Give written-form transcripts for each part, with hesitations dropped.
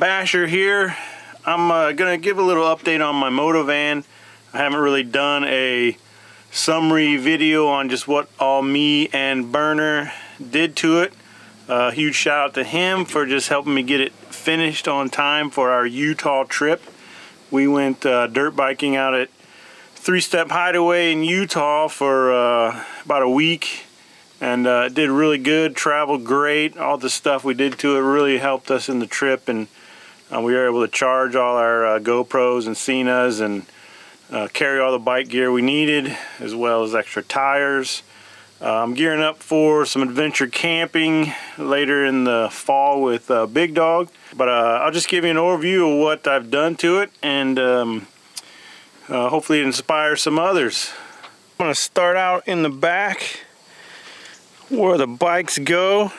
Basher here. I'm gonna give a little update on my MotoVan. I haven't really done a summary video on just what all me and Burner did to it. Huge shout out to him for just helping me get it finished on time for our Utah trip. We went dirt biking out at Three Step Hideaway in Utah for about a week, and it did really good. Traveled great. All the stuff we did to it really helped us in the trip, and we were able to charge all our GoPros and Cenas and carry all the bike gear we needed, as well as extra tires. I'm gearing up for some adventure camping later in the fall with Big Dog, but I'll just give you an overview of what I've done to it, and hopefully it inspires some others. I'm going to start out in the back where the bikes go.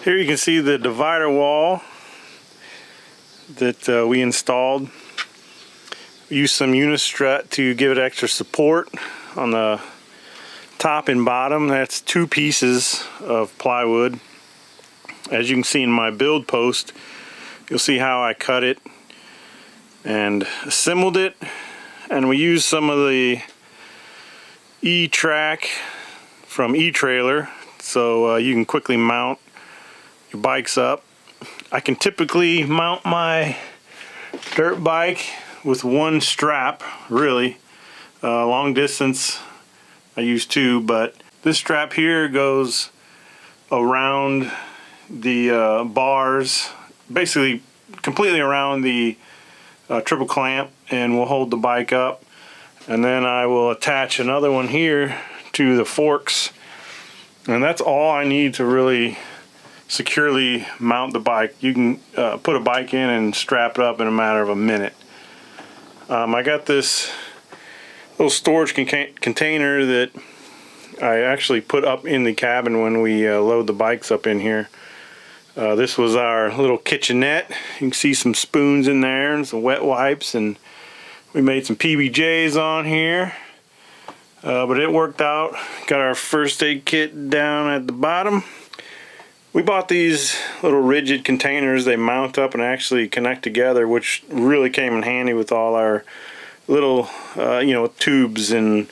Here you can see the divider wall that we installed. We used some Unistrut to give it extra support on the top and bottom. That's 2 pieces of plywood. As you can see in my build post, you'll see how I cut it and assembled it, and we used some of the E-track from E-trailer, so you can quickly mount your bikes up. I can typically mount my dirt bike with 1 strap, really. Long distance I use 2, but this strap here goes around the bars, basically completely around the triple clamp, and will hold the bike up. And then I will attach another one here to the forks, and that's all I need to really securely mount the bike. You can put a bike in and strap it up in a matter of a minute. I got this little storage container that I actually put up in the cabin when we load the bikes up in here. This was our little kitchenette. You can see some spoons in there and some wet wipes, and we made some PBJs on here, but it worked out. Got our first aid kit down at the bottom. We bought these little rigid containers. They mount up and actually connect together, which really came in handy with all our little tubes and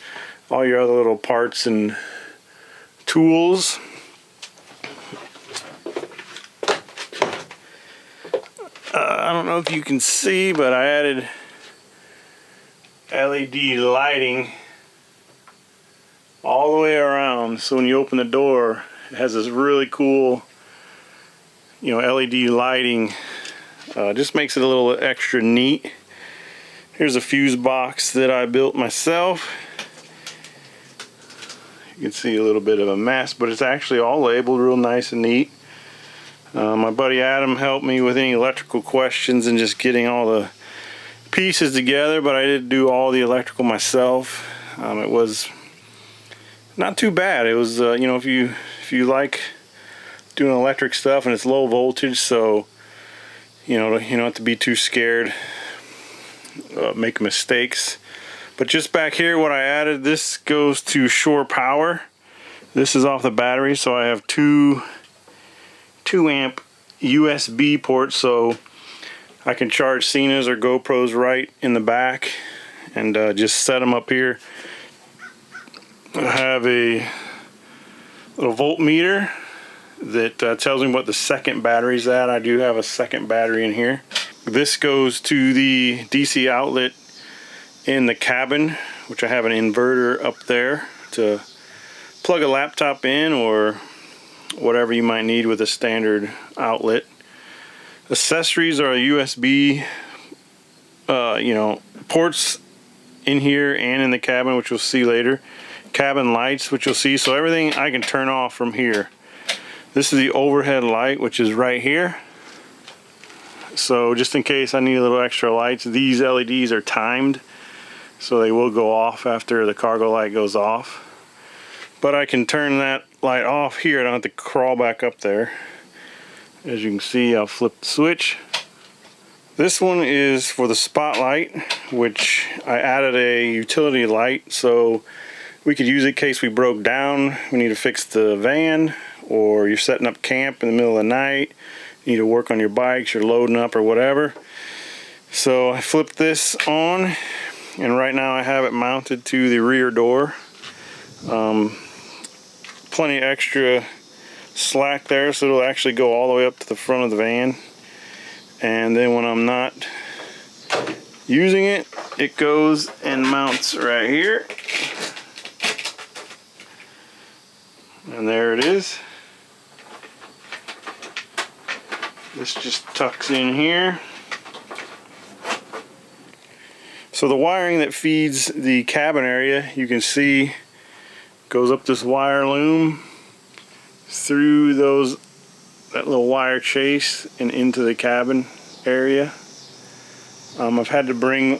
all your other little parts and tools. I don't know if you can see, but I added LED lighting all the way around, so when you open the door it has this really cool LED lighting. Just makes it a little extra neat. Here's a fuse box that I built myself. You can see a little bit of a mess, but it's actually all labeled real nice and neat. My buddy Adam helped me with any electrical questions and just getting all the pieces together, but I did do all the electrical myself. It was not too bad. It was if you like doing electric stuff, and it's low voltage, so you don't have to be too scared make mistakes. But just back here, what I added, this goes to shore power. This is off the battery, so I have 2 amp USB ports, so I can charge Cenas or GoPros right in the back, and just set them up here. I have a little voltmeter that tells me what the second battery's at. I do have a second battery in here. This goes to the DC outlet in the cabin, which I have an inverter up there to plug a laptop in or whatever you might need with a standard outlet. Accessories are a USB ports in here and in the cabin, which you'll see later. Cabin lights, which you'll see, so everything I can turn off from here. This is the overhead light, which is right here. So just in case I need a little extra lights, these LEDs are timed, so they will go off after the cargo light goes off. But I can turn that light off here. I don't have to crawl back up there. As you can see, I'll flip the switch. This one is for the spotlight, which I added a utility light, so we could use it in case we broke down, we need to fix the van, or you're setting up camp in the middle of the night, you need to work on your bikes, you're loading up or whatever. So I flipped this on, and right now I have it mounted to the rear door. Plenty of extra slack there, so it'll actually go all the way up to the front of the van. And then when I'm not using it, it goes and mounts right here. And there it is. This just tucks in here. So the wiring that feeds the cabin area, you can see, goes up this wire loom through that little wire chase and into the cabin area. I've had to bring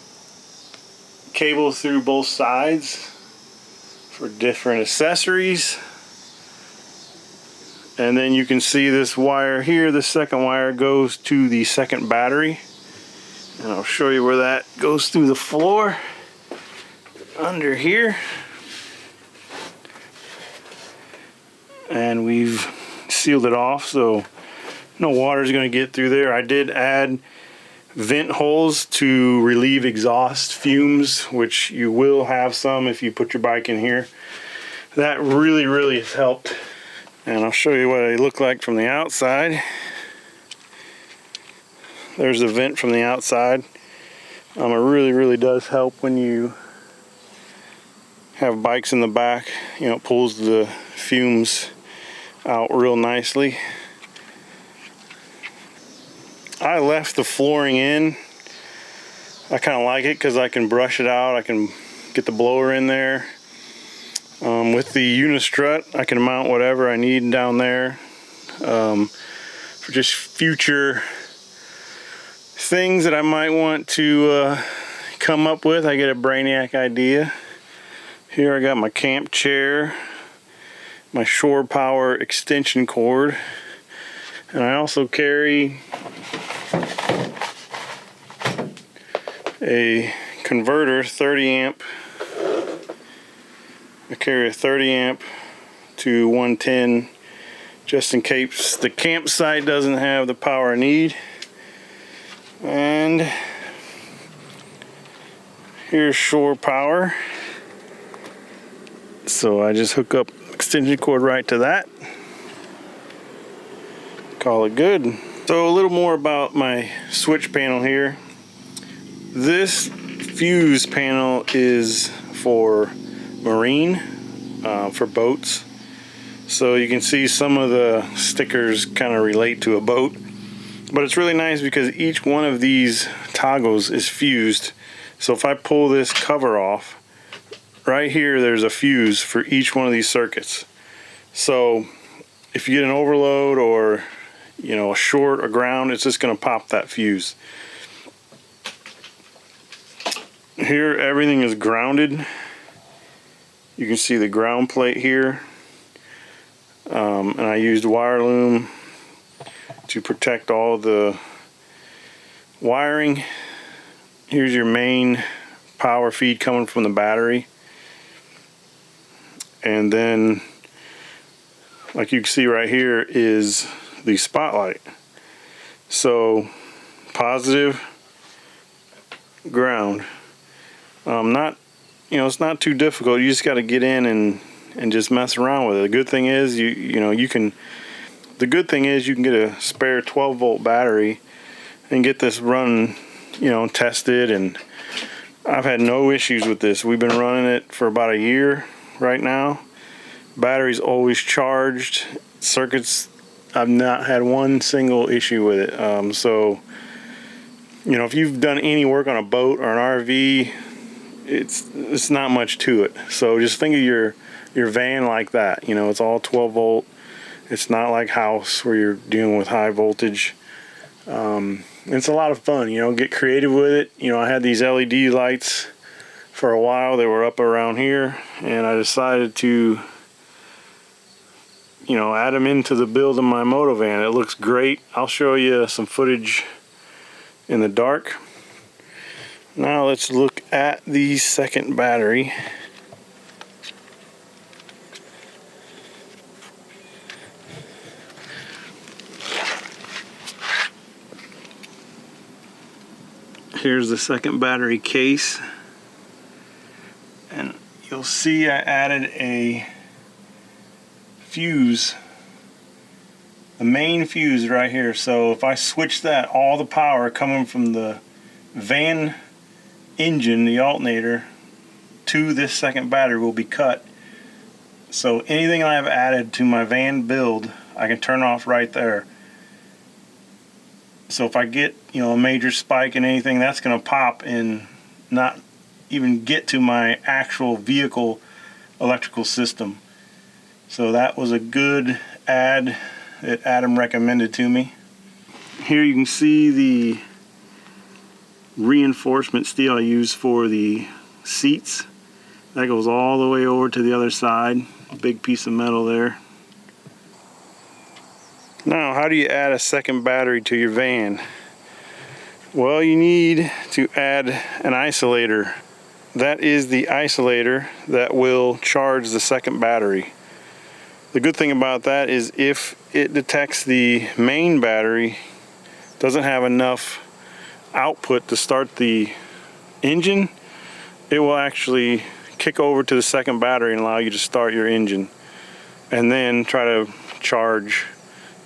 cables through both sides for different accessories. And then you can see this wire here, the second wire goes to the second battery. And I'll show you where that goes through the floor under here. And we've sealed it off so no water is going to get through there. I did add vent holes to relieve exhaust fumes, which you will have some if you put your bike in here. That really has helped. And I'll show you what they look like from the outside. There's the vent from the outside. It really does help when you have bikes in the back. You know, it pulls the fumes out real nicely. I left the flooring in. I kind of like it because I can brush it out. I can get the blower in there. With the unistrut, I can mount whatever I need down there for just future things that I might want to come up with. I get a brainiac idea. Here I got my camp chair, my shore power extension cord, and I also carry a converter, 30 amp. I carry a 30 amp to 110 just in case the campsite doesn't have the power I need. And here's shore power. So I just hook up extension cord right to that. Call it good. So a little more about my switch panel here. This fuse panel is for marine, for boats. So you can see some of the stickers kind of relate to a boat. But it's really nice because each one of these toggles is fused. So if I pull this cover off, right here there's a fuse for each one of these circuits. So if you get an overload or a short or ground, it's just going to pop that fuse. Here everything is grounded. You can see the ground plate here. And I used wire loom to protect all the wiring. Here's your main power feed coming from the battery. And then, like you can see right here, is the spotlight. So, positive, ground. It's not too difficult. You just got to get in and just mess around with it. The good thing is you can get a spare 12 volt battery and get this running, tested, and I've had no issues with this. We've been running it for about a year right now. Battery's always charged. Circuits, I've not had one single issue with it. So if you've done any work on a boat or an RV, it's not much to it. So just think of your van like that. It's all 12 volt. It's not like house where you're dealing with high voltage. It's a lot of fun, get creative with it. I had these LED lights for a while. They were up around here, and I decided to add them into the build of my MotoVan. It looks great. I'll show you some footage in the dark. Now let's look at the second battery. Here's the second battery case, and you'll see I added a fuse, the main fuse right here. So if I switch that, all the power coming from the van engine, the alternator, to this second battery will be cut. So anything I've added to my van build, I can turn off right there. So if I get, you know, a major spike in anything, that's going to pop and not even get to my actual vehicle electrical system. So that was a good add that Adam recommended to me. Here you can see the reinforcement steel I use for the seats. That goes all the way over to the other side. A big piece of metal there. Now, how do you add a second battery to your van? Well, you need to add an isolator. That is the isolator that will charge the second battery. The good thing about that is if it detects the main battery doesn't have enough output to start the engine, it will actually kick over to the second battery and allow you to start your engine and then try to charge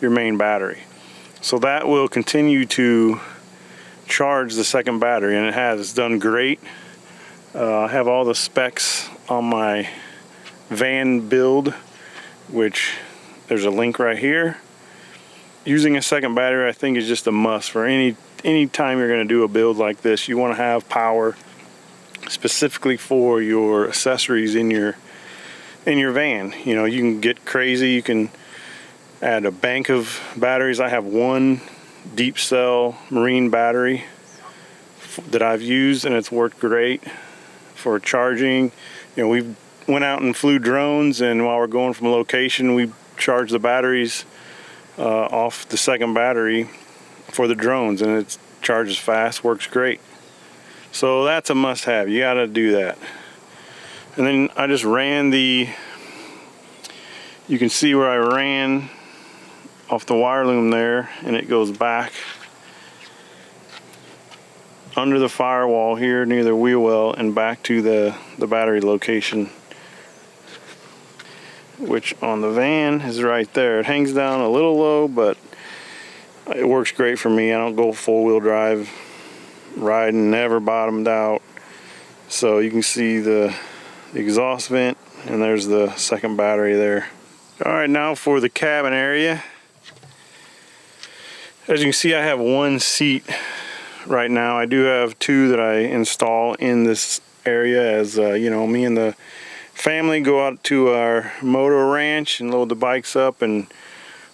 your main battery. So that will continue to charge the second battery, and it's done great. I have all the specs on my van build, which there's a link right here. Using a second battery, I think, is just a must for any time you're going to do a build like this. You want to have power specifically for your accessories in your van. You know, you can get crazy. You can add a bank of batteries. I have one deep cell marine battery that I've used, and it's worked great for charging. You know, we went out and flew drones, and while we're going from a location, we charged the batteries off the second battery for the drones, and it charges fast, works great. So that's a must-have. You got to do that. And then I just ran you can see where I ran off the wire loom there, and it goes back under the firewall here near the wheel well and back to the battery location, which on the van is right there. It hangs down a little low, but it works great for me. I don't go full-wheel drive riding, never bottomed out. So you can see the exhaust vent, and there's the second battery there. Alright, now for the cabin area. As you can see, I have one seat right now. I do have two that I install in this area as you know, me and the family go out to our moto ranch and load the bikes up, and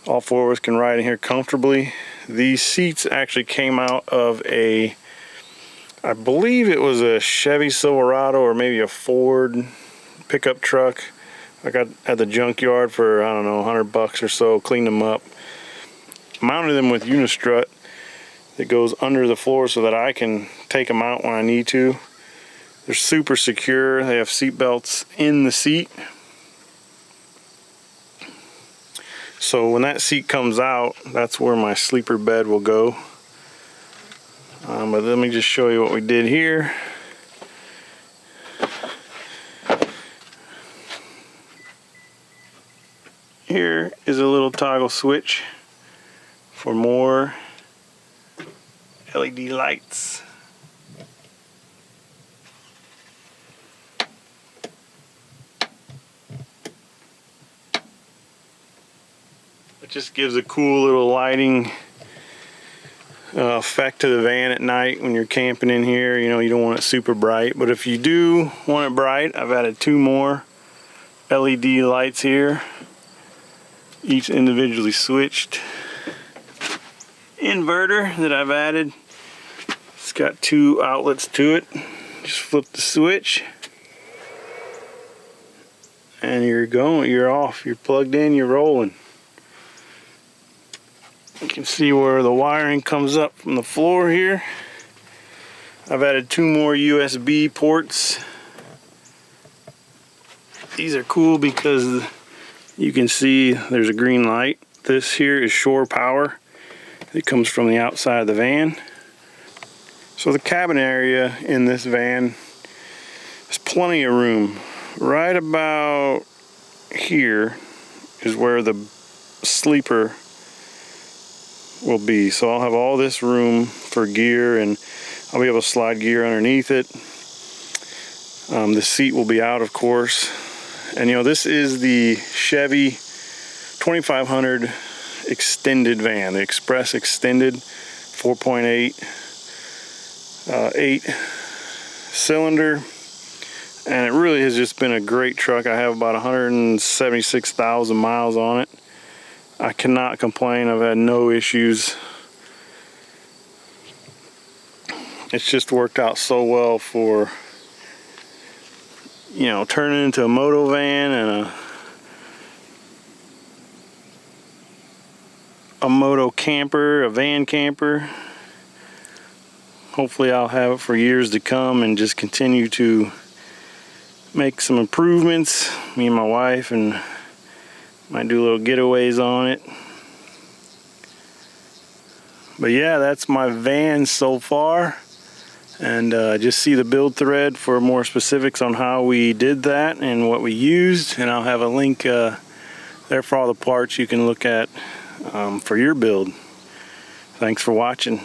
all four of us can ride in here comfortably. These seats actually came out of I believe it was a Chevy Silverado or maybe a Ford pickup truck. I got at the junkyard for, I don't know, $100 or so, cleaned them up. Mounted them with Unistrut that goes under the floor so that I can take them out when I need to. They're super secure. They have seat belts in the seat. So when that seat comes out, that's where my sleeper bed will go. But let me just show you what we did here. Here is a little toggle switch for more LED lights. It just gives a cool little lighting effect to the van at night when you're camping in here. You know, you don't want it super bright, but if you do want it bright, I've added two more LED lights here, each individually switched. Inverter that I've added, it's got two outlets to it. Just flip the switch and you're off, you're plugged in, you're rolling. You can see where the wiring comes up from the floor here. I've added two more USB ports. These are cool because you can see there's a green light. This here is shore power. It comes from the outside of the van. So the cabin area in this van, there's plenty of room. Right about here is where the sleeper will be. So I'll have all this room for gear, and I'll be able to slide gear underneath it. The seat will be out, of course. And you know, this is the Chevy 2500 extended van, the Express Extended 4.8 8-cylinder, and it really has just been a great truck. I have about 176,000 miles on it. I cannot complain. I've had no issues. It's just worked out so well for, you know, turning into a MotoVan and a moto camper, a van camper. Hopefully I'll have it for years to come and just continue to make some improvements. Me and my wife, and might do little getaways on it. But yeah, that's my van so far. And just see the build thread for more specifics on how we did that and what we used. And I'll have a link there for all the parts you can look at for your build. Thanks for watching.